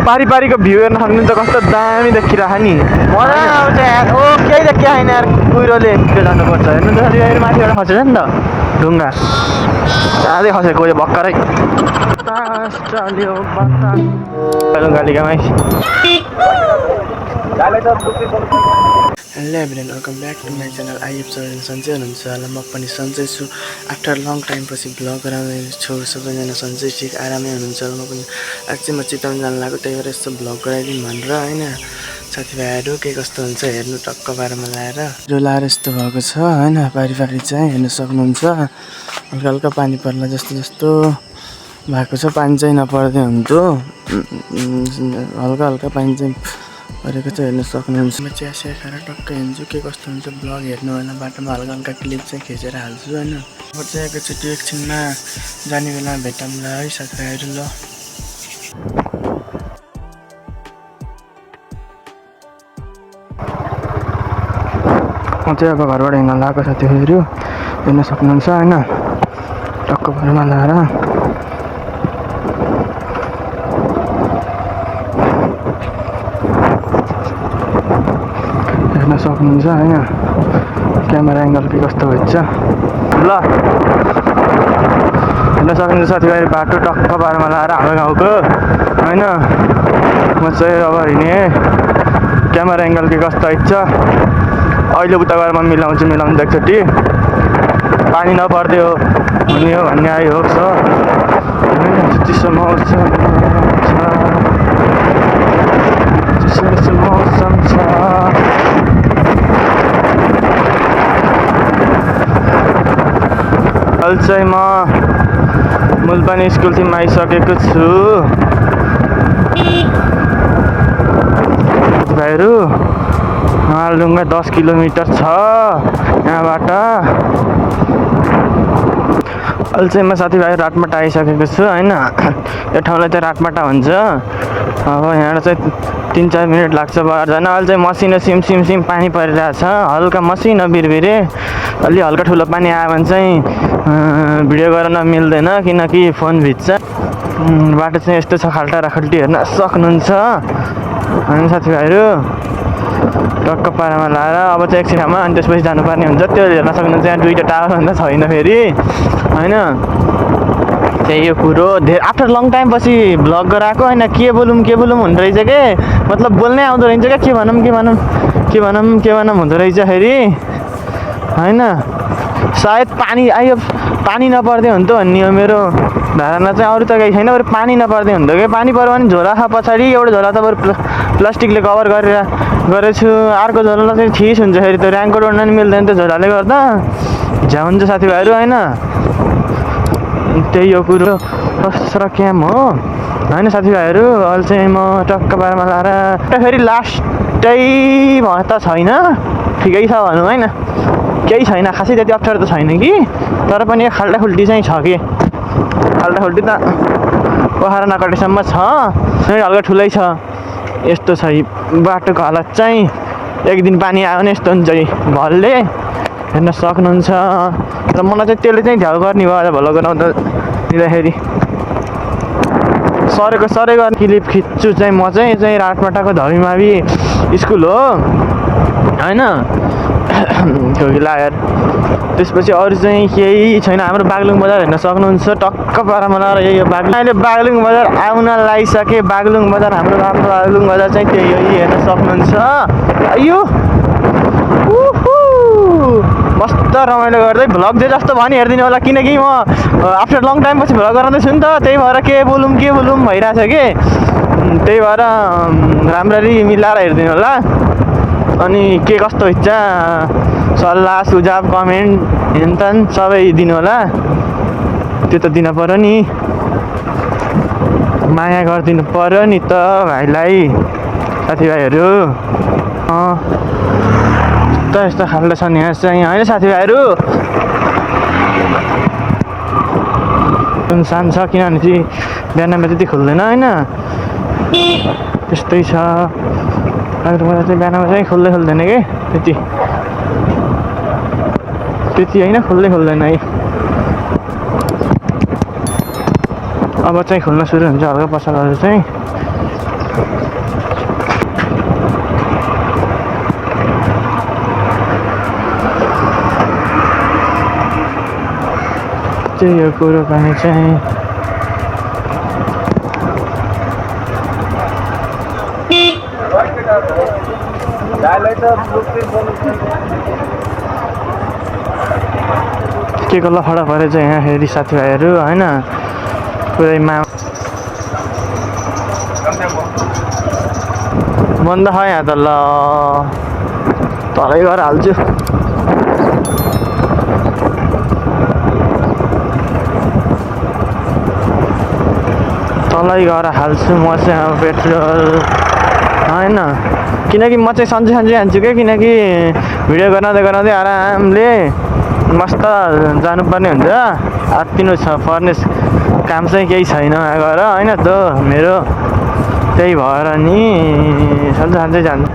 पारिको view हेर्न सक्नुहुन्छ कस्तो दामी देखिरहेको नि मजा आउँछ यार ओ केही देखिया छैन यार कुहिरोले त्यो जानुपर्छ हेर्नु त साथीभाइहरू माथिबाट खसेछ नि त ढुङ्गा आधै खसेको यो भर्खरै गालीगामै hello everyone welcome back to my channel आइएफ सन्चै हुनुहुन्छ होला म पनि सन्चै छु आफ्टर लङ टाइम पछि भ्लग गराउने छु सबैजना सन्चै ठिक आरामै हुनुहुन्छ होला म पनि अझै म चिताउन जानु लाग्यो त्यही भएर यस्तो भ्लग गराइदिउँ भनेर होइन साथीभाइहरू के कस्तो हुन्छ हेर्नु टक्क बारेमा लाएर जो लाएर यस्तो भएको छ होइन पारी चाहिँ हेर्न सक्नुहुन्छ हल्का हल्का पानी पर्ला जस्तो जस्तो भएको छ पानी चाहिँ नपर्दै हुन्थ्यो हल्का हल्का पानी चाहिँ परेको चाहिँ हेर्न सक्नुहुन्छ म चिया सिया खाएर टक्क हिँड्छु के कस्तो हुन्छ ब्लग हेर्नु होला बाटोमा हल्का हल्का क्लिप चाहिँ खिचेर हाल्छु होइन म चाहिँ एकैचोटि एकछिनमा जाने बेला भेटौँला है साथीभाइहरू ल म चाहिँ अब घरबाट हिँड्न लगाएको साथीभाइहरू हेर्न सक्नुहुन्छ होइन टक्क घरमा लाएर हेर्न सक्नुहुन्छ होइन क्यामेरा एङ्गल के कस्तो हुन्छ ल हेर्न सक्नुहुन्छ साथीभाइहरू बाटो टक्क बारमा लाएर हाम्रो गाउँको होइन म चाहिँ अब हिँडेँ क्यामेरा एङ्गल के कस्तो हुन्छ अहिले उता गएर म मिलाउँछु एकचोटि पानी नपर्दै हो हुने हो भन्ने आयो हो चिसो मौसम छ अहिले चाहिँ म मुलपानी स्कुलतिर आइसकेको छु भाइहरू मालडुङ्गा 10 किलोमिटर छ यहाँबाट अहिले चाहिँ म साथीभाइ रातमाटा आइसकेको छु होइन यो ठाउँलाई चाहिँ रातमाटा भन्छ अब यहाँबाट चाहिँ 3-4 मिनट लाग्छ बाहिर जान अहिले चाहिँ मसिनो सिम पानी परिरहेछ हल्का मसिनो बिरबिरे अलि हल्का ठुलो पानी आयो भने चाहिँ भिडियो गर्न मिल्दैन किनकि फोन भिज्छ बाटो चाहिँ यस्तो छ खाल्टी हेर्न सक्नुहुन्छ होइन साथीभाइहरू टक्क पारामा लाएर अब चाहिँ एकछिन ठाउँमा अनि त्यसपछि जानुपर्ने हुन्छ त्यो हेर्न सक्नुहुन्छ यहाँ दुईवटा टावर भन्दा छैन फेरि होइन त्यही यो कुरो आफ्टर लङ टाइम पछि भ्लग गराएको होइन के बोलौँ हुँदो रहेछ के मतलब बोल्नै आउँदो रहेछ क्या के भनौँ हुँदो रहेछ फेरि होइन सायद पानी नपर्दै हुन्थ्यो भन्ने हो मेरो धारणा चाहिँ अरू त केही छैन बरु पानी नपर्दै हुन्थ्यो कि पानी पर्यो भने झोला छ पछाडि एउटा झोला त बरु प्लास्टिकले कभर गरेको छु अर्को झोला चाहिँ थिस हुन्छ फेरि त्यो ऱ्याङ्कोट उड्न नि मिल्दैन त्यो झोलाले गर्दा झ्या हुन्छ साथीभाइहरू होइन त्यही हो कुरो कस्तो क्याम हो होइन साथीभाइहरू अहिले चाहिँ म टक्क बारमा लाएर फेरि लास्टै भयो त छैन ठिकै छ भनौँ होइन केही छैन खासै त्यति अप्ठ्यारो त छैन कि तर पनि यो खाल्टाखुल्टी चाहिँ छ कि खाल्टाखुल्टी त पोखरा नकटेसम्म छ हल्का ठुलै छ यस्तो छ बाटोको हालत चाहिँ एक दिन पानी आयो भने यस्तो हुन्छ भलले हेर्न सक्नुहुन्छ र मलाई चाहिँ त्यसले चाहिँ झ्याउ गर्ने भयो आज भलो गराउँदा दिँदाखेरि सरेको क्लिप खिच्छु चाहिँ म चाहिँ रातमाटाको धमीमावि स्कुल हो होइन कोही लागेर त्यसपछि अरू चाहिँ केही छैन हाम्रो बागलुङ बजार हेर्न सक्नुहुन्छ टक्क पारामा लगाएर यही हो अहिले बागलुङ बजार आउन लागिसके बागलुङ बजार हाम्रो बागलुङ बजार चाहिँ त्यही हो हेर्न सक्नुहुन्छ यो मस्त रमाइलो गर्दै भ्लग चाहिँ जस्तो भयो नि हेरिदिनु होला किनकि म आफ्टर लङ टाइम पछि भ्लग गराउँदैछु नि त त्यही भएर के बोलौँ भइरहेछ कि त्यही भएर राम्ररी मिलाएर हेरिदिनु होला अनि के कस्तो हुन्छ सल्लाह सुझाव कमेन्ट हेनतेन सबै दिनु होला त्यो त दिन पर्यो नि माया गरिदिनु पर्यो नि त भाइलाई साथीभाइहरू यस्तो खाल्डो छ नि यहाँ चाहिँ होइन साथीभाइहरू सुनसान छ किनभने चाहिँ बिहानमा त्यति खुल्दैन होइन त्यस्तै छ बाटोबाट चाहिँ बिहानमा चाहिँ खुल्दैन कि त्यति होइन खुल्दैन है अब चाहिँ खुल्न सुरु हुन्छ हल्का पसलहरू चाहिँ त्यही हो कुरो पनि चाहिँ। के को लफडा परेछ यहाँ फेरि साथीभाइहरू होइन, पुरै बन्द छ यहाँ त। ल तलै गएर हाल्छु। तलै गएर हाल्छु म चाहिँ अब पेट्रोल होइन, किनकि म चाहिँ सन्चै हान्छु क्या, किनकि भिडियो गराउँदै आरामले मस्त जानुपर्ने हुन्छ। आत्तिनु पर्ने काम चाहिँ केही छैन गएर होइन त मेरो, त्यही भएर नि सन्चै जान्छु।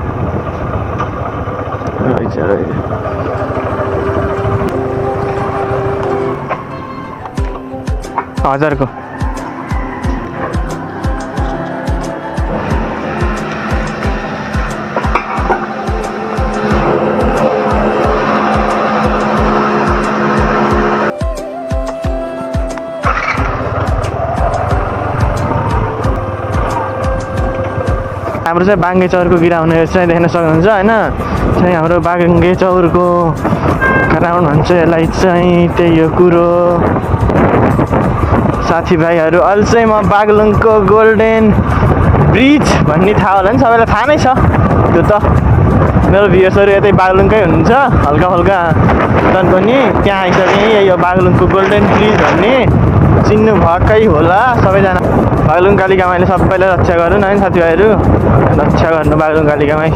रहेछ हजारको हाम्रो चाहिँ बाङ्गे चौरको ग्राउन्ड चाहिँ देख्न सक्नुहुन्छ होइन। चाहिँ हाम्रो बाङ्गे चौरको ग्राउन्ड भन्छ यसलाई चाहिँ, त्यही हो कुरो साथीभाइहरू। अहिले चाहिँ म बागलुङको गोल्डन ब्रिज भन्ने थाहा होला नि सबैलाई, थाहा नै छ त्यो त। मेरो भ्युयर्सहरू यतै बागलुङकै हुनुहुन्छ हल्का हल्का तर पनि, त्यहाँ आइसकेँ। यही हो बागलुङको गोल्डन ब्रिज भन्ने, चिन्नु भएकै होला सबैजना। बागलुङ कालिकामाईले सबैलाई रक्षा गरून् होइन साथीभाइहरू, रक्षा गर्नु बागलुङ कालिकामाई।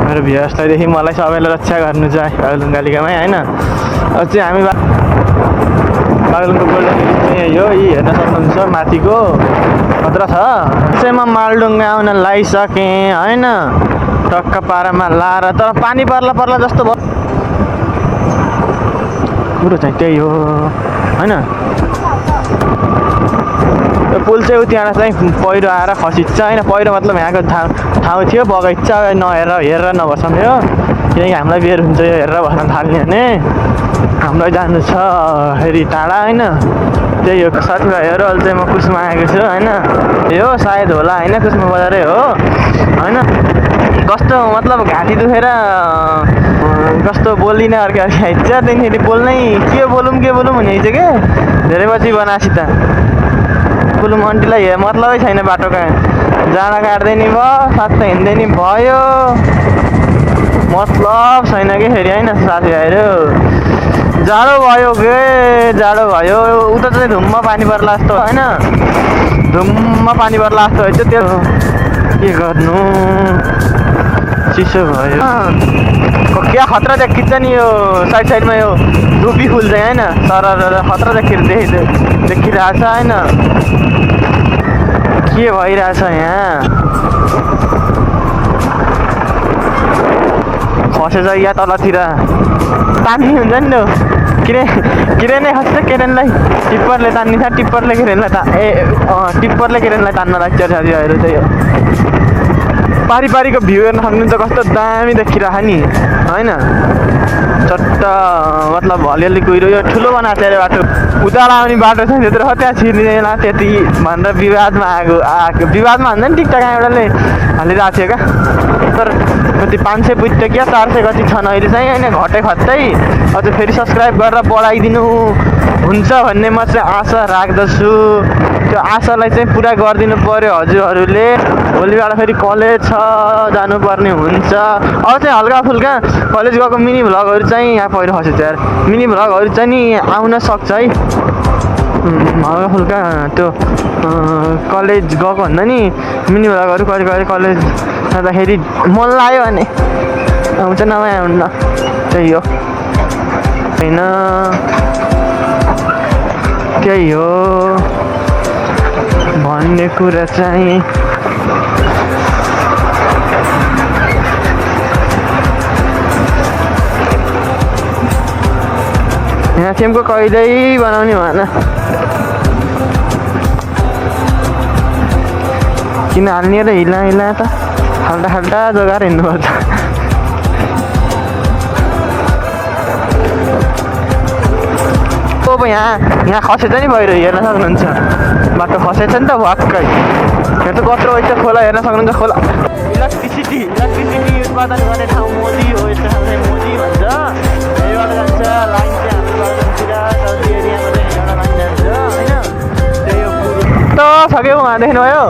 मेरो भ्युयर्सलाईदेखि मलाई सबैलाई रक्षा गर्नु चाहिँ बागलुङ कालिकामाई होइन। अब चाहिँ हामी बागलुङको गोल्डन ब्रिज चाहिँ यही हो, यी हेर्न सक्नुहुन्छ माथिको खतरा छ। चाहिँ म मालडुङ्गा आउन लागिसकेँ होइन, टक्क पारामा लाएर, तर पानी पर्ला जस्तो भयो कुरो चाहिँ त्यही हो होइन। पुल चाहिँ त्यहाँ चाहिँ पहिरो आएर खसिन्छ होइन। पहिरो मतलब यहाँको ठाउँ थियो बगैँचा, हेरेर नबस्ने हो, किनकि हामीलाई बेर हुन्छ यो हेरेर बस्न थाल्ने भने। हामीलाई जानु छ फेरि टाढा होइन, त्यही हो साथीभाइहरू। अहिले चाहिँ म कुसमा आएको छु होइन, यो सायद होला होइन, कुसमा बजारै हो होइन। कस्तो मतलब घाँटी दुखेर कस्तो बोलिने अर्कै आइन्छ, त्यहाँदेखि बोल्नै के बोलौँ हुने आइन्छ क्या। धेरै पछि बनाएपछि त कुलुम आन्टीलाई मतलबै छैन, बाटो जाँडा काट्दै नि भयो, साथ हिँड्दै नि भयो, मतलब छैन कि फेरि होइन साथीभाइहरू। जाडो भयो उता चाहिँ धुम्म पानी पर्ला जस्तो होइन, धुम्म पानी पर्ला जस्तो होइन। त्यो के गर्नु, चिसो भयो क्या। खतरा देखिन्छ नि यो साइडमा यो रुपी फुल चाहिँ होइन, तर खतरा देखिरहेछ होइन। के भइरहेछ यहाँ, खसेछ या तलतिर तान्ने हुन्छ नि त। किरेनै खस्छ, केरेनलाई टिप्परले तान्ने छ, टिप्परले केरेनलाई तान्न लाग्छ साथीभाइहरू। त्यही हो पारिको भ्यू हेर्न सक्नुहुन्छ, कस्तो दामी देखिरहेको नि होइन। चट्ट मतलब हलियाली कुहिरो, यो ठुलो बनाएको थियो अरे बाटो, उता आउने बाटो छ त्यत्रो त्यहाँ छिर्दैन त्यति भनेर विवादमा आएको विवादमा भन्दा नि टिकटक एउटाले हालिरहेको थियो क्या। तर कति 500 पुग्यो क्या, 400 कति छन् अहिले चाहिँ होइन, घटे खत्तै। अझ फेरि सब्सक्राइब गरेर बढाइदिनु हुन्छ भन्ने म चाहिँ आशा राख्दछु। त्यो आशालाई चाहिँ पुरा गरिदिनु पर्यो हजुरहरूले। भोलिबाट फेरि कलेज छ, जानुपर्ने हुन्छ। अब चाहिँ हल्का फुल्का कलेज गएको मिनी भ्लगहरू चाहिँ, यहाँ पहिरो खसेछ यार, मिनी भ्लगहरू चाहिँ नि आउन सक्छ है। हल्का फुल्का त्यो कलेज गएको भन्दा नि मिनी भ्लगहरू कहिले कलेज जाँदाखेरि मन लाग्यो भने आउँछ, नभए आउन्न। त्यही हो होइन, त्यही हो भन्ने कुरा चाहिँ। यहाँ थिएमको कहिल्यै बनाउने भएन, किन हाल्ने र हिला त खाल्टा जोगाएर हिँड्नुपर्छ। यहाँ खसेछ नि पहिरो हेर्न सक्नुहुन्छ बाटो खसेछ नि त भक्कै यहाँ त कत्रो छ खोला हेर्न सक्नुहुन्छ खोला इलेक्ट्रिसिटी उत्पादन गर्ने ठाउँ मोदी हो यस्तो ठाउँ चाहिँ मोदी भन्छ यहीबाट जान्छ लाइन चाहिँ हाम्रो गाउँतिर टल्ली एरियामा चाहिँ एउटा लाइन जान्छ होइन त्यही हो त सक्यो उहाँ देख्नुभयो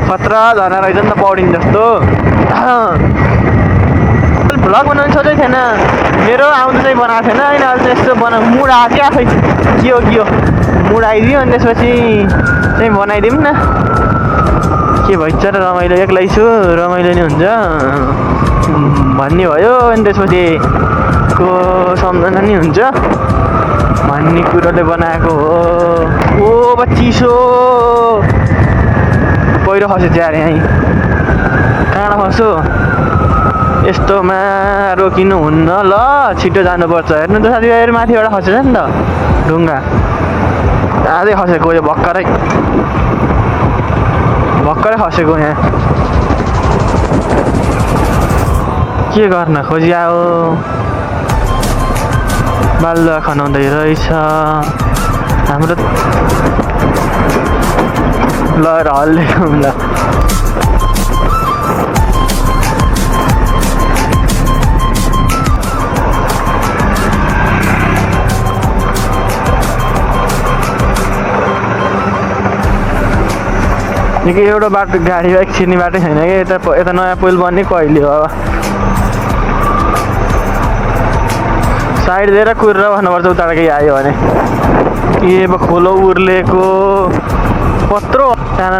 खतरा झर्ना रहेछ नि त पौडिन जस्तो भ्लग बनाउनु सोचेको थिएन मेरो आउँदा चाहिँ बनाएको थिएन होइन अहिले चाहिँ यस्तो मुड आएको क्या खै के हो मुड आइदियो अनि त्यसपछि चाहिँ बनाइदिउँ न के भइन्छ र रमाइलो एक्लै छु रमाइलो नि हुन्छ भन्ने भयो अनि त्यसपछि को सम्झना नि हुन्छ भन्ने कुरोले बनाएको हो ओ चिसो पहिरो खसेछ यार यहीँ कहाँ खस्यो यस्तोमा रोकिनु हुन्न ल छिटो जानुपर्छ हेर्नु त साथीभाइहरू माथिबाट खसेछ नि त ढुङ्गा आजै खसेको यो भर्खरै खसेको यहाँ के गर्न खोजिआयो बालुवा खनाउँदै रहेछ हाम्रो ल हल्लेको ल निकै एउटा बाटो गाडी बाइक छिर्ने बाटो छैन कि यता नयाँ पुल बन्ने कहिले हो साइड दिएर कुरेर भन्नुपर्छ उताबाट केही आयो भने अब खोलो उर्लेको कत्रो सानो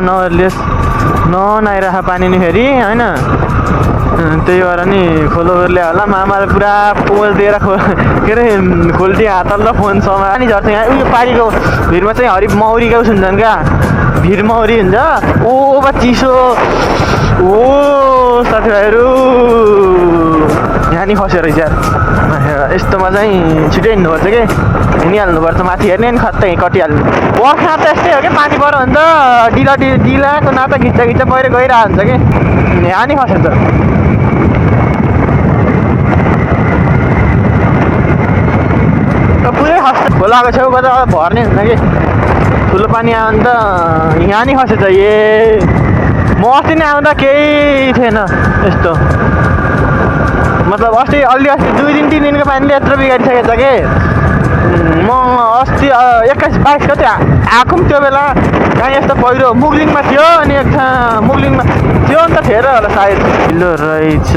नआइरह पानी नि फेरि होइन त्यही भएर नि खोलो उर्ले होला मामाले पुरा पोल दिएर के अरे खोल्टी हातल र फोन समाएर नि झर्छ यहाँ उयो पारीको भिरमा चाहिँ हरि मौरीका उस हुन्छन् क्या भिर मौरी हुन्छ ओ बा चिसो ओ साथीभाइहरू यहाँ नि खस्यो रहेछ यस्तोमा चाहिँ छिटै हिँड्नुपर्छ कि हिँडिहाल्नुपर्छ माथि हेर्ने अनि खत्तै कटिहाल्नु बर्खा त यस्तै हो कि पानी पऱ्यो भने त डिलाको नाता खिच्चा पहिरो गइरहेको हुन्छ कि यहाँ नि खस्यो त पुरै खस्छ खोलाको छेउबाट भर्ने हुन्छ कि ठुलो पानी आयो भने त यहाँ नि खसेछ म अस्ति नै आउँदा केही थिएन यस्तो मतलब अस्ति 2 दिन 3 दिनको पानीले यत्रो बिगारिसकेको छ कि म अस्ति 21-22 गते आएको पनि त्यो बेला कहीँ यस्तो पहिरो मुगलिङमा थियो अनि एक मुगलिङमा थियो नि त थिएर होला सायद ढिलो रहेछ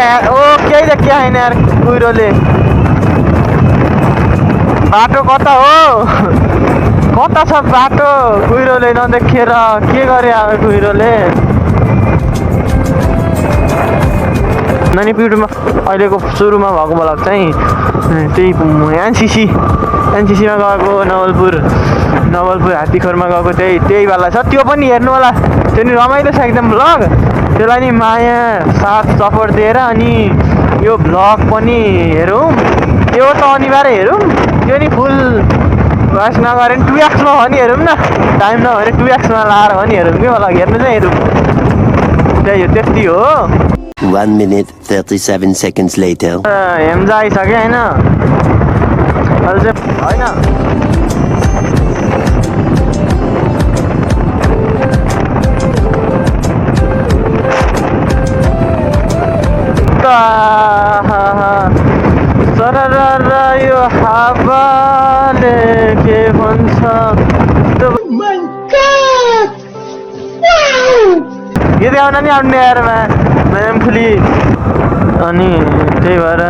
ओ केही त के होइन यार कुहिरोले बाटो कता हो कता छ बाटो कुहिरोले नदेखेर के गरे अब कुहिरोले नानी पिडुमा अहिलेको सुरुमा भएको बेला चाहिँ त्यही एनसिसीमा गएको नवलपुर हात्तीखोरमा गएको त्यही बेला छ त्यो पनि हेर्नु होला त्यो नि रमाइलो छ एकदम भ्लग त्यसलाई नि माया साथ सपोर्ट दिएर अनि यो भ्लग पनि हेरौँ त्यो त अनिवार्य हेरौँ त्यो नि फुल वास नगरे नि 2x हो नि हेरौँ न टाइम नभएर 2x लाएर हो नि हेरौँ कि होला हेर्नु चाहिँ हेरौँ त्यही हो त्यति हो 1 minute 37 seconds later हेम्जा आइसक्यो होइन अहिले चाहिँ होइन सरर यो हावाले के भन्छ गीत गाउन नि आउने यारमा म्यामफुली अनि त्यही भएर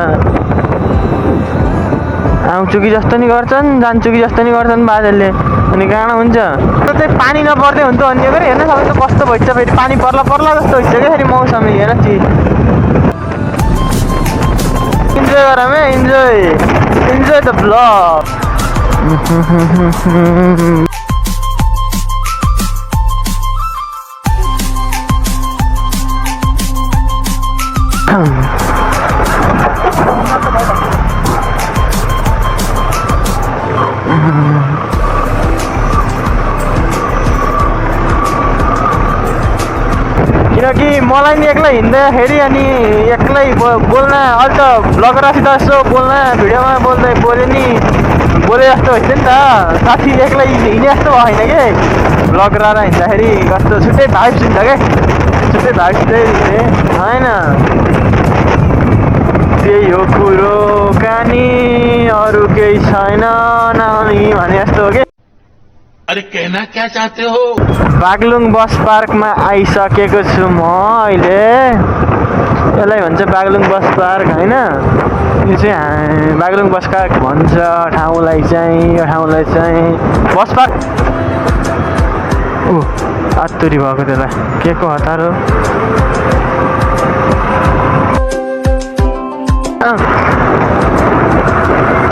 आउँछु कि जस्तो नि गर्छन् जान्छु कि जस्तो नि गर्छन् बाजेले अनि कहाँ हुन्छ त्यो चाहिँ पानी नपर्दै हुन्छ अन्य गरी हेर्न सबै त कस्तो भइन्छ फेरि पानी पर्ला जस्तो भइसक्यो क्या फेरि मौसम हेर चिज इन्जोय गरौँ है इन्जोय द भ्लग किनकि म मलाई नि एक्लै हिँड्दाखेरि अनि एक्लै बोल्न अहिले त ब्लगरसित यसो बोल्न भिडियोमा बोले नि बोले जस्तो हुन्छ नि त साथी एक्लै हिँडे जस्तो होइन कि ब्लगर हिँड्दाखेरि कस्तो छुट्टै भाइब्स हुन्छ क्या छुट्टै भाइब्स चाहिँ होइन त्यही हो कुरो कानी अरू केही छैन नानी भने जस्तो हो कि अरे कहना क्या चाहते हो बागलुङ बस पार्कमा आइसकेको छु म अहिले यसलाई भन्छ बागलुङ बस पार्क होइन यो चाहिँ बागलुङ बस पार्क भन्छ ठाउँलाई चाहिँ बस पार्क आत्तुरी भएको त्यसलाई के को हतार हो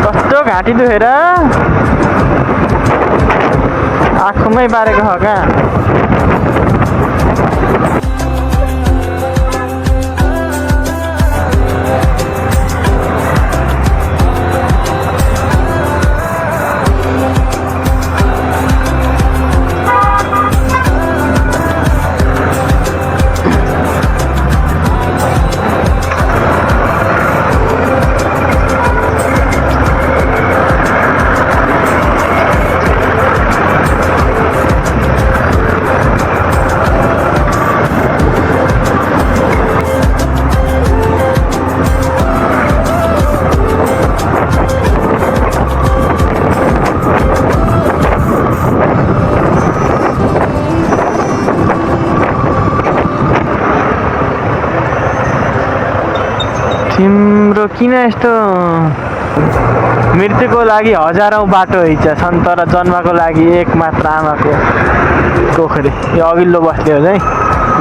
कस्तो घाँटी दुखेर आँखुमै बारेको हो क्या तिम्रो किन यस्तो मृत्युको लागि हजारौँ बाटो हिँड्छ छन् तर जन्मको लागि एक मात्र आमाको कोखरी यो अघिल्लो बस्ने हो है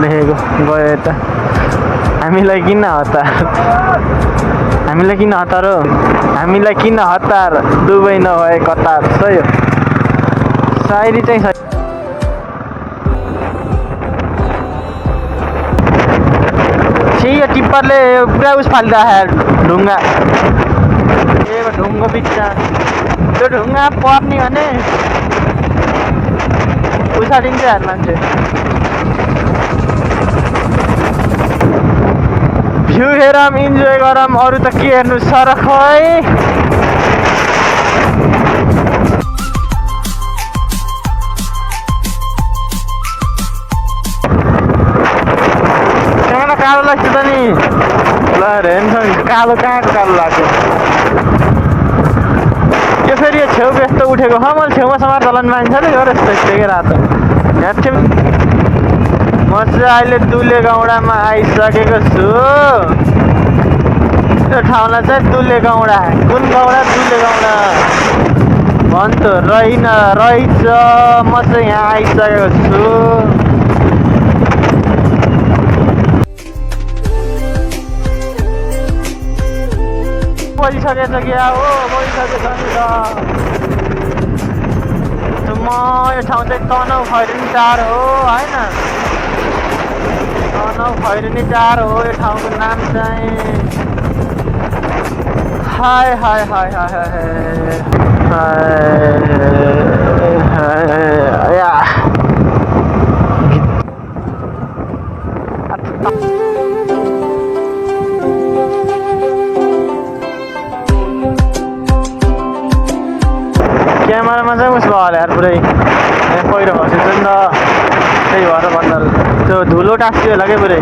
देखेको गयो यता हामीलाई किन हतार हो हामीलाई किन हतार दुबई नभए कतार सही हो सायरी चाहिँ यो टिप्परले पुरा उस फालिरहेको ढुङ्गा ढुङ्गो बिच्चा त्यो ढुङ्गा पर्ने भने उछालिन्छ यार मान्छे भ्यू हेरौँ इन्जोय गरौँ अरू त के हेर्नु सर खै कालो लाग्छ त नि ल हेर्नु कालो कहाँको कालो लाग्छ यो फेरि यो छेउ यस्तो उठेको मैले छेउमा समार चलाउने मान्छेले गरेर यस्तो यस्तो रातो यहाँ म चाहिँ अहिले दुले गाउँडामा आइसकेको छु यो ठाउँलाई चाहिँ दुले गाउँडा कुन गाउँडा दुले गाउँडा भन्छ रहेछ म चाहिँ यहाँ आइसकेको छु बोलिसकेछ क्या हो बोलिसकेछ नि त म यो ठाउँ चाहिँ तनहु खैरेनी टार हो होइन तनहु खैरेनी टार हो यो ठाउँको नाम चाहिँ हाय हाय हाय हाय हाय या क्यामेरामा चाहिँ उसको हाल यार पुरै यहाँ पहिरो खसेछ नि त त्यही भएर भन्दा त्यो धुलो टाँस्यो होला क्या पुरै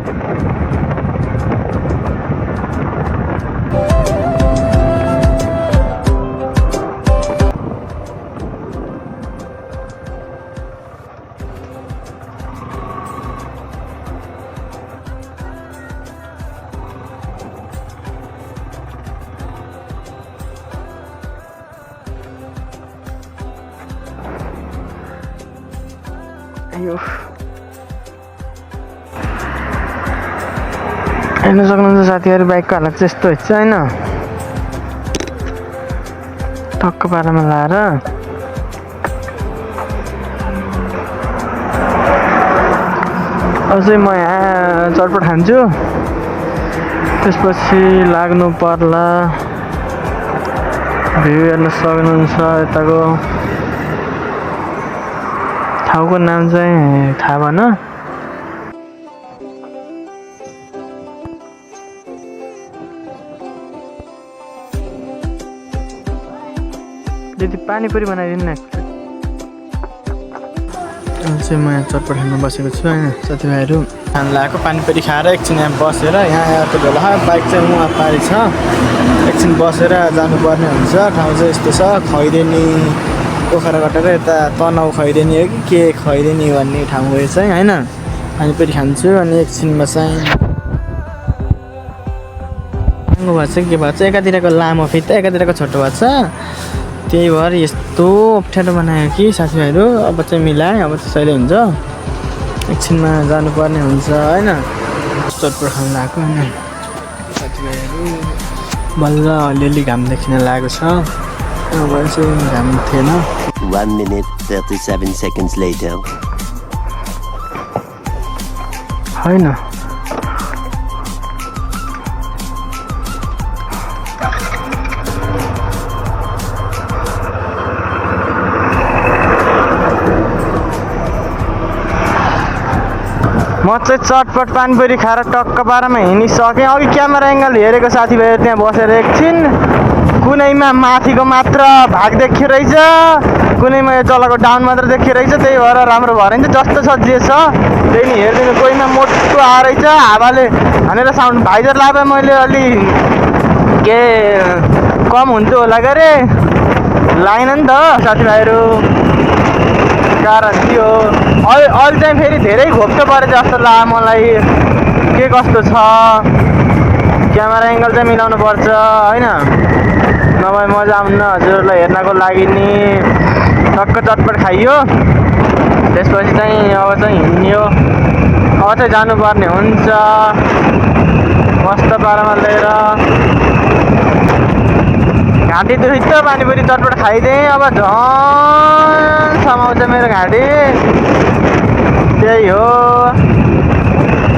हेर्न सक्नुहुन्छ साथीहरू बाइकको हालत चाहिँ यस्तो हुन्छ होइन टक्क पारामा लाएर अझै म यहाँ चटपट खान्छु त्यसपछि लाग्नु पर्ला भ्यू हेर्न सक्नुहुन्छ यताको ठाउँको नाम चाहिँ थाहा भएन दिदी पानीपुरी बनाइदिनु न चाहिँ म यहाँ चटपट खान बसेको छु होइन साथीभाइहरू खानु लगाएको पानीपुरी खाएर एकछिन यहाँ बसेर यहाँ आएको बेला बाइक चाहिँ उहाँ पारि छ एकछिन बसेर जानुपर्ने हुन्छ ठाउँ चाहिँ यस्तो छ खैरेनी पोखरा कटेर यता तनाउ खैरेनी हो कि के खैरेनी भन्ने ठाउँ गयो चाहिँ होइन पानीपुरी खान्छु अनि एकछिनमा चाहिँ महँगो भएको छ के भएको छ एकातिरको लामो फिता एकातिरको छोटो भएको छ त्यही भएर यस्तो अप्ठ्यारो बनायो कि साथीभाइहरू अब चाहिँ मिलाएँ अब त्यसैले हुन्छ एकछिनमा जानुपर्ने हुन्छ होइन चटपट खानु लगाएको होइन साथीभाइहरू बल्ल अलिअलि घाम देखिन लागेको छ अब चाहिँ घाम थिएन 1 minute 37 seconds later. होइन म चाहिँ चटपट पानीपुरी खाएर टक्क पारामा हिँडिसकेँ अघि क्यामेरा एङ्गल हेरेको साथीभाइहरू त्यहाँ बसेर एकछिन कुनैमा माथिको मात्र भाग देखियो रहेछ कुनैमा यो तलको डाउन मात्र देखियो रहेछ त्यही भएर राम्रो भएर नि जस्तो छ जे छ त्यही नि हेरिदिनु कोहीमा मोटो आएर रहेछ हावाले हानेर साउन्ड भाइजर लाभए मैले अलि के कम हुन्थ्यो होला के अरे लाइन नि त साथीभाइहरू कारण थियो अहिले चाहिँ फेरि धेरै घोप्टो पऱ्यो जस्तो लाग्यो मलाई के कस्तो छ क्यामेरा एङ्गल चाहिँ मिलाउनु पर्छ होइन नभए मजा आउन्न हजुरहरूलाई हेर्नको लागि नि टक्क चटपट खाइयो त्यसपछि चाहिँ अब चाहिँ हिँड्यो अब चाहिँ जानुपर्ने हुन्छ मस्त पारामा लिएर घाँटी दुख्यो पानीपुरी चटपट खाइदिएँ अब झन् समाउँछ मेरो घाँटी त्यही हो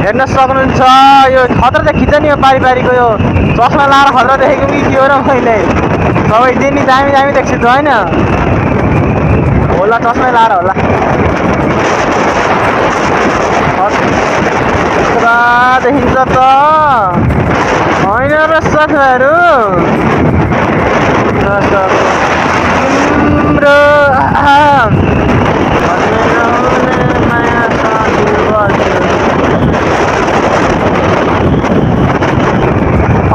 हेर्न सक्नुहुन्छ यो खतरा चाहिँ खिच्छ नि यो पारिको यो चस्मा लाएर खतरा देखेको कि के हो र मैले सबै दिन नि दामी दामी देख्छु त होइन होला चस्मै लाएर होला खतरा देखिन्छ त होइन र साथीहरू तिम्रो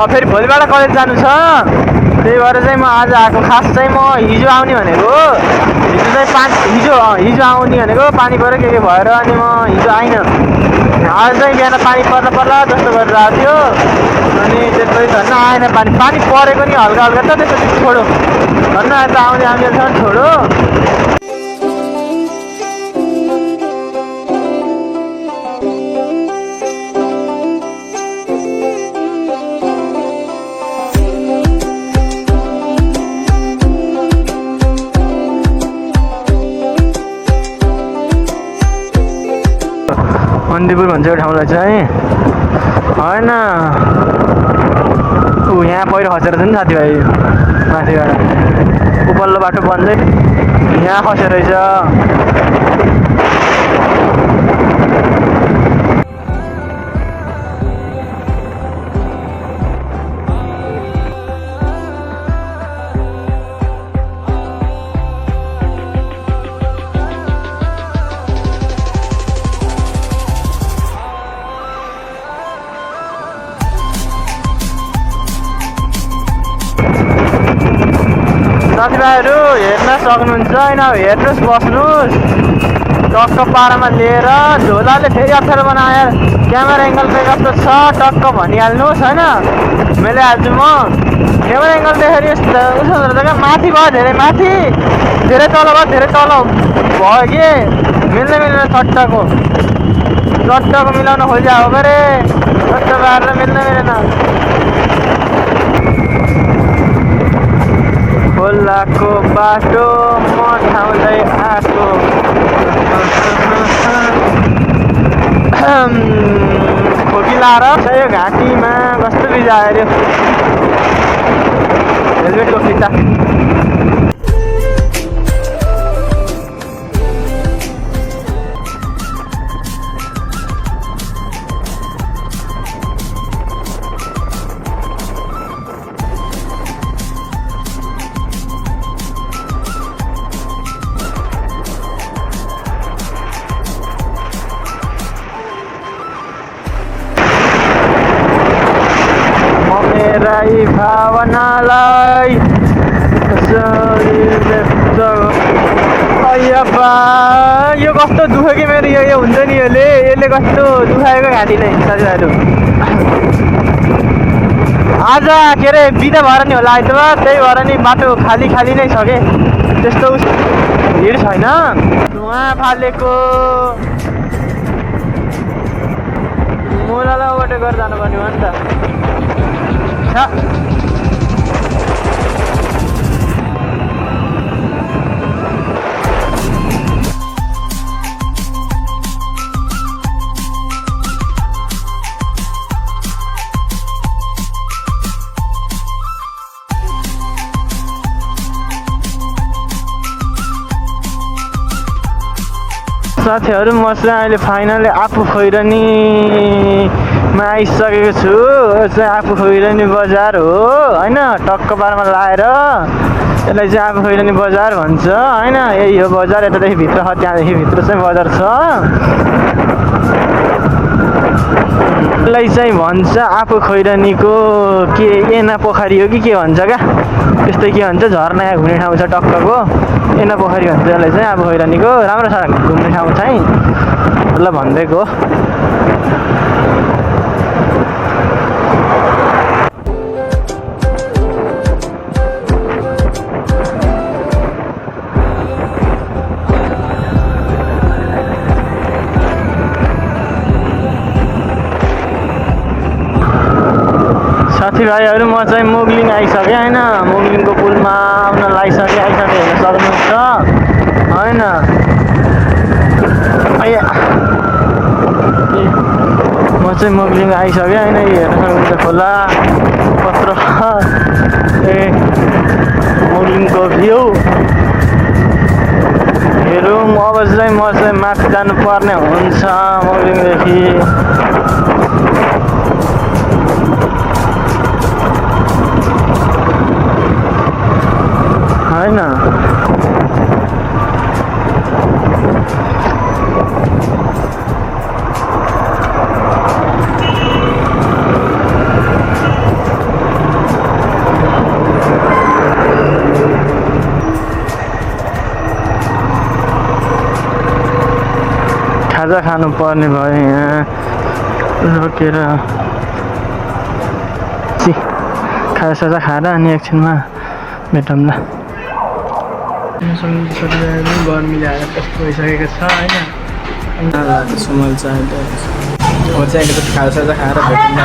फेरि भोलिबाट कलेज जानु छ त्यही भएर चाहिँ म आज आएको खास चाहिँ म हिजो आउने भनेको हिजो आउने भनेको पानी पऱ्यो के भएर अनि म हिजो आइनँ आज चाहिँ बिहान पानी पर्ला जस्तो गरेर आएको थियो अनि त्यसपछि धन्न आएन पानी परेको नि हल्का हल्का त त्यसपछि छोडो धन्न यता आउँदैसम्म छोडो मन्दिपुर भन्छ यो ठाउँलाई चाहिँ होइन यहाँ पहिरो खसेर छ नि साथीभाइ माथिबाट उपल्लो बाटो बन्दै यहाँ खसेर रहेछ साथीभाइहरू हेर्न सक्नुहुन्छ होइन हेर्नुहोस् बस्नुहोस् टक्क पारामा लिएर झोलाले फेरि अप्ठ्यारो बनायो क्यामेरा एङ्गल चाहिँ कस्तो छ टक्क भनिहाल्नुहोस् होइन मैले आज म क्यामेरा एङ्गल देखेर यस्तो जग्गा माथि भयो धेरै माथि धेरै तल भयो धेरै तल भयो कि मिल्दैन चट्टको मिलाउन खोज्या हो गरे चट्ट पारेर मिल्दैन खोलाको बाटो म ठाउँदै आएको खोकी लाएर यो घाँटीमा कस्तो बिजायो हेलमेटको फिता भावनालाई कसरी व्यक्त अय्यप्पा यो कस्तो दुखेको मेरो यो हुन्छ नि यसले कस्तो दुखाएको घाँटीले साथीभाइहरू आज के अरे बिदा भएर नि होला आइतबार त्यही भएर नि बाटो खाली खाली नै छ के त्यस्तो भिड छैन धुवा फालेको मुलालाई ओभरटेक गरेर जानुपर्ने हो नि त साथीहरू म चाहिँ अहिले फाइनली आफू खैरनीमा आइसकेको छु यो चाहिँ आफू खैरनी बजार हो होइन टक्क पारमा लाएर यसलाई चाहिँ आफू खैरनी बजार भन्छ होइन यही हो बजार यतादेखि भित्र छ त्यहाँदेखि भित्र चाहिँ बजार छ यसलाई चाहिँ भन्छ आफू खैरनीको के एना पोखरी हो कि के भन्छ क्या त्यस्तै के भन्छ झर्ना घुम्ने ठाउँ छ टक्कको एना पोखरी भन्छ यसलाई चाहिँ आफू खैरनीको राम्रो छ घुम्ने ठाउँ चाहिँ ल भनिदिएको हो साथीभाइहरू म चाहिँ मुगलिङ आइसकेँ होइन मुगलिङको पुलमा आउन आइसकेँ हेर्न सक्नुहुन्छ होइन म चाहिँ मुगलिङ आइसकेँ होइन हेर्न सक्नुहुन्छ खोला पत्र ए मुगलिङको भ्यू हेरौँ अब चाहिँ म चाहिँ माथि जानुपर्ने हुन्छ मुगलिङदेखि होइन खाजा खानु पर्ने भयो यहाँ रोकेर खाजासाजा खाएर अनि एकछिनमा भेटौँला साथीभाइहरू गर्मीले हालत कस्तो भइसकेको छ होइन सुमल चाहिँ अब चाहिँ अहिले खाजासाजा खाएर भेटौँला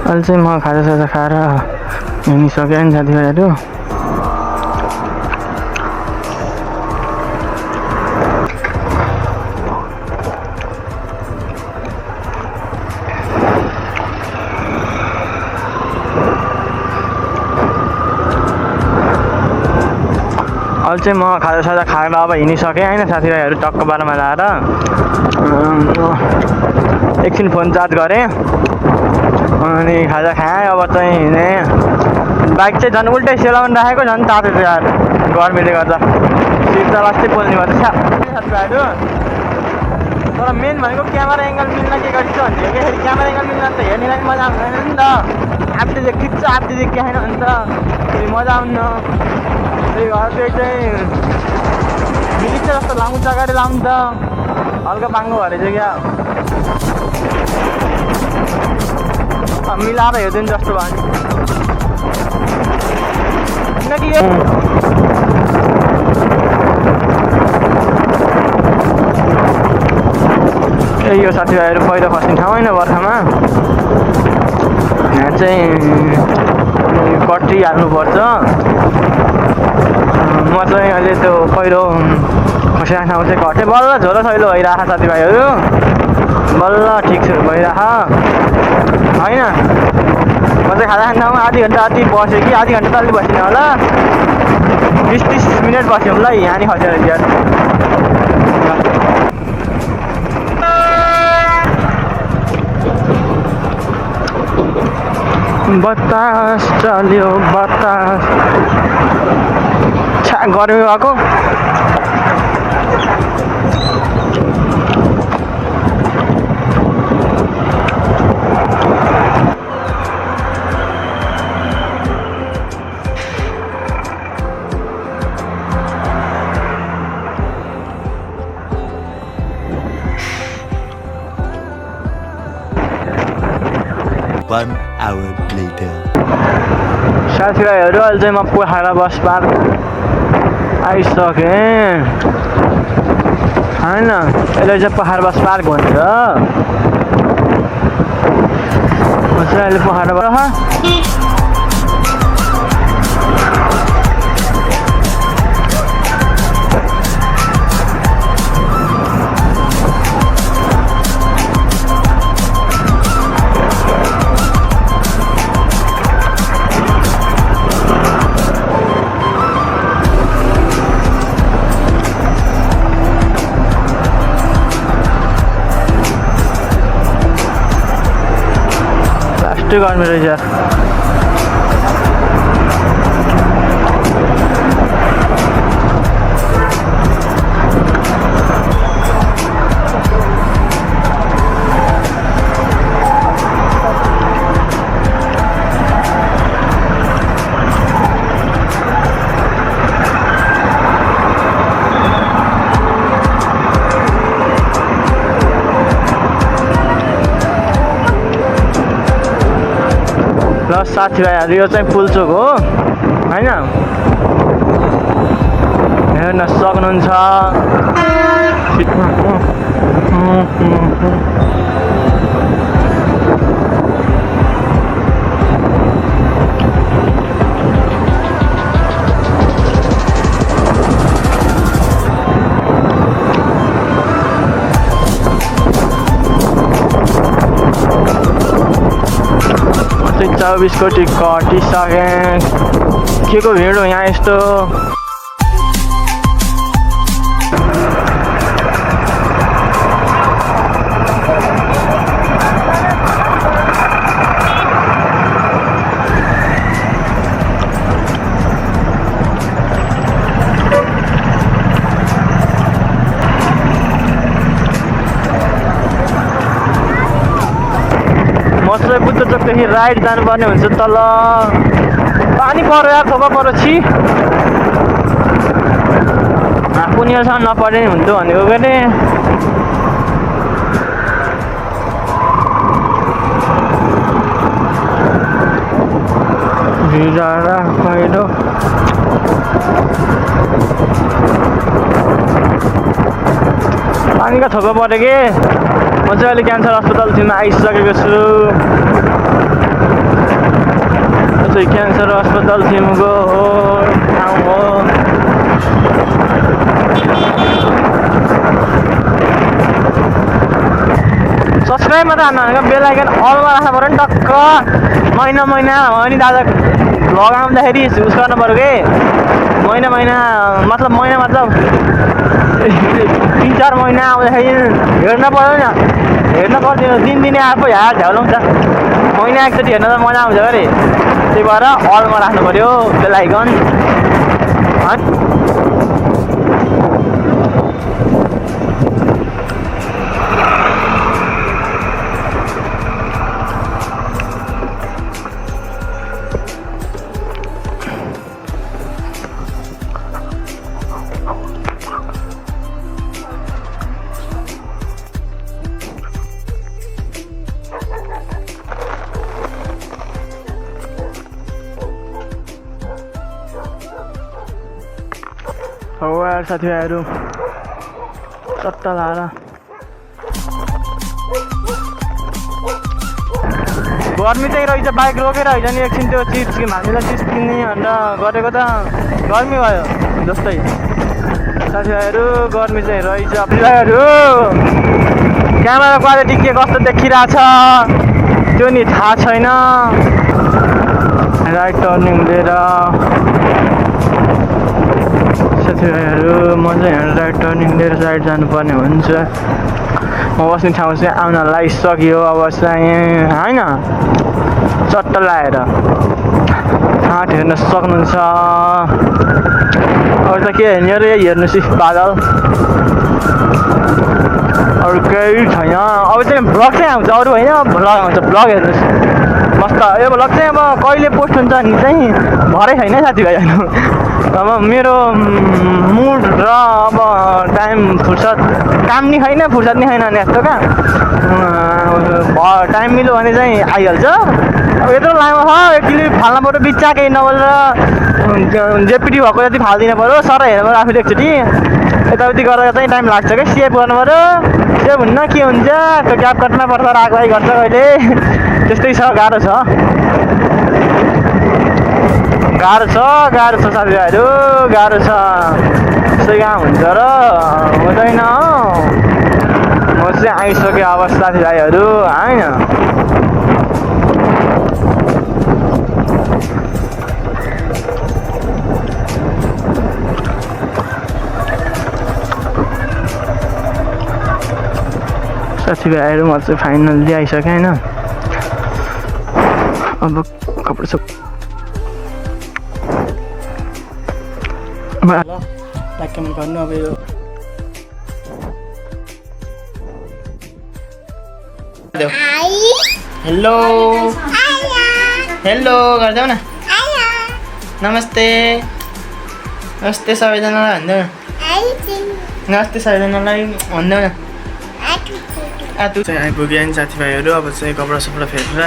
अहिले चाहिँ म खाजासाजा खाएर हिँडिसकेँ नि साथीभाइहरू अहिले चाहिँ म खाजासाजा खाएर अब हिँडिसकेँ होइन साथीभाइहरू टक्क बाटोमा लाएर एकछिन फोन चार्ज गरेँ अनि खाजा खाएँ अब चाहिँ हिँडेँ बाइक चाहिँ झन् उल्टै सेलाउनु राखेको झन् तातो थियो यार गर्मीले गर्दा सिट त लास्टै पोल्ने गर्छ साथीभाइहरू तर मेन भनेको क्यामेरा एङ्गल मिल्न के गरिन्छ भने कि फेरि क्यामेरा एङ्गल मिल्न त हेर्नेलाई पनि मजा आउँदैन नि त आफूले चाहिँ खिच्छ आफूले चाहिँ क्या होइन त फेरि मजा आउन्न त्यही भएर त्यो चाहिँ मिलिन्छ जस्तो लामो जग्गाले लाउनु त हल्का बाङ्गो भएर चाहिँ क्या मिलाएर हेरिदिनु जस्तो भयो किनकि यही हो साथीभाइहरू पहिरो खस्ने ठाउँ होइन बर्खामा यहाँ चाहिँ कट्टी हाल्नुपर्छ म चाहिँ अहिले त्यो पहिरो खसेको ठाउँ चाहिँ घटेँ बल्ल झोलो छैलो भइरहेको साथीभाइहरू बल्ल ठिक भइरहेको होइन म चाहिँ खाजा खाने ठाउँमा आधी घन्टा अति बसेँ कि आधी घन्टा त अलि बसिनँ होला 20-30 मिनट बस्यौँ ल यहाँनिर खसेर बिहान बतास चल्यो बतास छ्या गर्मी भएको later. साथीभाइहरू अहिले चाहिँ म पोखरा बस पार्क आइसकेँ होइन। यसले चाहिँ पोखरा बस पार्क भन्छ। म चाहिँ अहिले पोखरा बस गर्मी रहेछ। ल साथीभाइहरू यो चाहिँ पुलचोक हो होइन। हेर्न सक्नुहुन्छ चाहिँ 24 को टिकट कटिसकेँ। के को भिड हो यहाँ यस्तो। मसलाई बुद्धचोकदेखि राइट जानुपर्ने हुन्छ तल। पानी पर्यो यार थोपा पर्यो छि। पुनियासम्म नपरे नि हुन्थ्यो भनेको के अरे। भिजारा पहिरो पानीका थोपा पऱ्यो कि। म चाहिँ अहिले क्यान्सर अस्पताल थिएन आइसकेको छु। चाहिँ क्यान्सर अस्पताल थिमको हो ठाउँ हो। सब्सक्राइब मात्रै हान्नु भनेको बेल आइकन अलमा राख्नु पऱ्यो नि टक्क। महिना हो नि दादा भ्लग आउँदाखेरि युज गर्नु पऱ्यो कि। महिना मतलब 3-4 महिना आउँदाखेरि हेर्न पऱ्यो नि। हेर्न पर्दैन दिनदिनै आफै हात झ्याउलाउँछ। महिना एकचोटि हेर्न त मजा आउँछ अरे। त्यही भएर अलमा राख्नु पऱ्यो बेल आइकन। हो यार साथीभाइहरू सट्टा लाएर गर्मी चाहिँ रहेछ। बाइक रोकेर होइन नि एकछिन त्यो चिज हामीलाई चिज किन्ने भनेर गरेको त गर्मी भयो जस्तै। साथीभाइहरू गर्मी चाहिँ रहेछ। साथीभाइहरू क्यामेरा क्वालिटी के कस्तो देखिरहेछ त्यो नि थाहा छैन। राइट टर्निङ लिएर साथीभाइहरू म चाहिँ यहाँ राइट टर्निङ लिएर साइड जानुपर्ने हुन्छ। म बस्ने ठाउँ चाहिँ आउन लागिसक्यो अब चाहिँ होइन। चट्ट लाएर हाट हेर्न सक्नुहुन्छ। अरू त के हेर्ने अरे हेर्नुहोस् बादल अरू केही छैन। अब चाहिँ भ्लग चाहिँ आउँछ अरू होइन। भ्लग आउँछ भ्लग हेर्नुहोस् मस्त। यो भ्लग चाहिँ अब कहिले पोस्ट हुन्छ नि चाहिँ भरै छैन साथीभाइहरू। अब मेरो मुड र अब टाइम फुर्सद काम नि छैन फुर्सद नि छैन भने जस्तो क्या टाइम मिल्यो भने चाहिँ आइहाल्छ। अब यत्रो लामो छ एक्चुली फाल्नु पऱ्यो बिच्चा केही नबोलेर जेपिटी भएको जति फाल्दिनु पऱ्यो सर हेर्नु पऱ्यो आफूले एकचोटि यताउति गरेर चाहिँ टाइम लाग्छ क्या सेभ गर्नु पऱ्यो सेभ हुन्न के हुन्छ त्यो ग्याप काट्न पर्छ रागलाई गर्छ कहिले त्यस्तै छ गाह्रो छ साथीभाइहरू गाह्रो छ त्यस्तै काम हुन्छ र हुँदैन म चाहिँ आइसकेँ अब साथीभाइहरू होइन साथीभाइहरू म चाहिँ फाइनल्ली आइसकेँ होइन अब कपडा सब लाइक कमेन्ट गर्नु अब यो हेलो हेलो गरिदेऊ न नमस्ते नमस्ते सबैजनालाई भन्देऊ न नमस्ते सबैजनालाई भन्देऊ न चाहिँ आइपुग्यो नि साथीभाइहरू अब चाहिँ कपडा सपडा फेरेर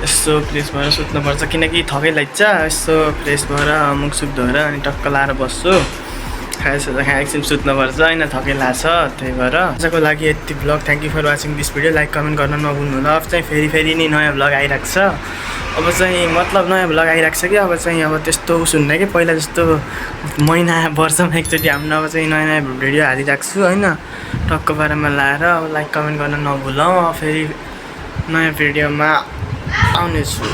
यसो फ्रेस भएर सुत्नुपर्छ किनकि थकै लाग्छ यसो फ्रेस भएर मुखसुख धोएर अनि टक्क लाएर बस्छु खाएपछि एकछिन सुत्नुपर्छ होइन थकै लाग्छ त्यही भएर आजको लागि यति vlog thank you for watching this video like comment गर्न नभुल्नु होला अब चाहिँ फेरि नि नयाँ भ्लग आइरहेको छ अब चाहिँ मतलब नयाँ भ्लग आइरहेको छ कि अब चाहिँ अब त्यस्तो उस हुन्न कि पहिला जस्तो महिना वर्षमा एकचोटि हाम्रो अब चाहिँ नयाँ भिडियो हालिरहेको छु होइन टक्क बारेमा लाएर अब लाइक कमेन्ट गर्न नभुलौँ फेरि नयाँ भिडियोमा आउनेछु।